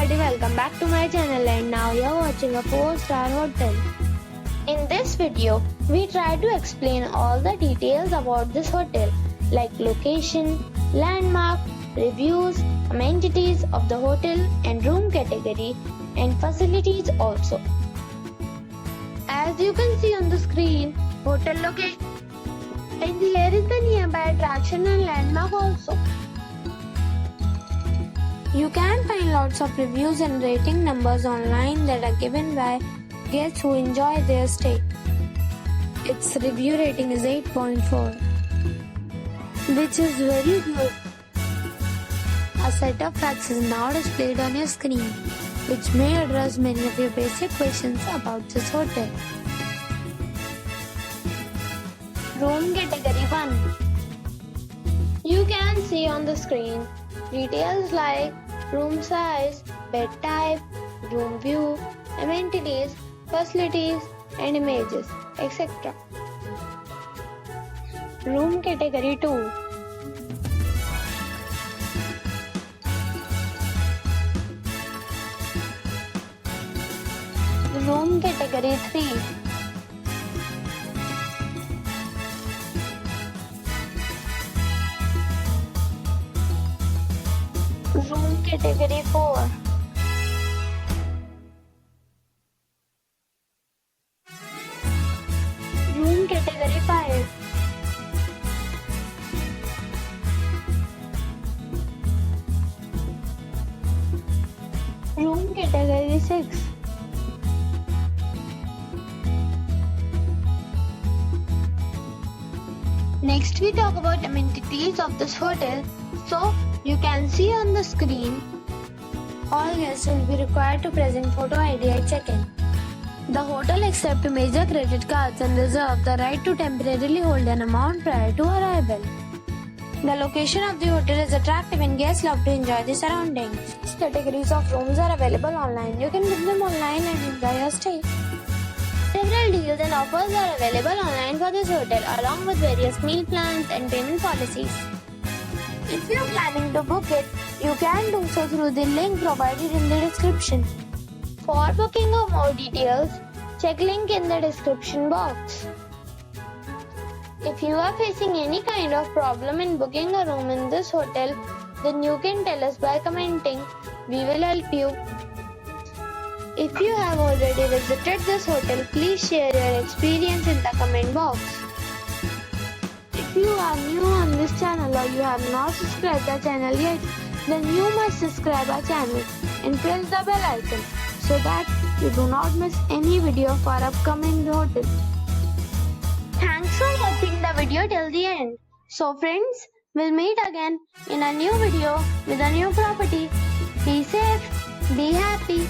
everybody, welcome back to my channel, and now you're watching a 4-star hotel. In this video, we try to explain all the details about this hotel like location, landmark, reviews, amenities of the hotel and room category and facilities also. As you can see on the screen, hotel location, and here is the nearby attraction and landmark also. You can find lots of reviews and rating numbers online that are given by guests who enjoy their stay. Its review rating is 8.4, which is very good. A set of facts is now displayed on your screen, which may address many of your basic questions about this hotel. Room category 1. You can see on the screen details like room size, bed type, room view, amenities, facilities and images, etc. Room category 2. Room category 3. Room category 4. Room category 5. Room category 6. Next we talk about amenities of this hotel. So you can see on the screen, all guests will be required to present photo ID at check-in. The hotel accepts major credit cards and reserves the right to temporarily hold an amount prior to arrival. The location of the hotel is attractive and guests love to enjoy the surroundings. Categories of rooms are available online. You can book them online and enjoy your stay. Several deals and offers are available online for this hotel along with various meal plans and payment policies. If you are planning to book it, you can do so through the link provided in the description. For booking or more details, check link in the description box. If you are facing any kind of problem in booking a room in this hotel, then you can tell us by commenting. We will help you. If you have already visited this hotel, please share your experience in the comment box. If you are new on this channel or you have not subscribed our channel yet, then you must subscribe our channel and press the bell icon so that you do not miss any video of our upcoming hotel. Thanks for watching the video till the end. So friends, we'll meet again in a new video with a new property. Be safe, be happy.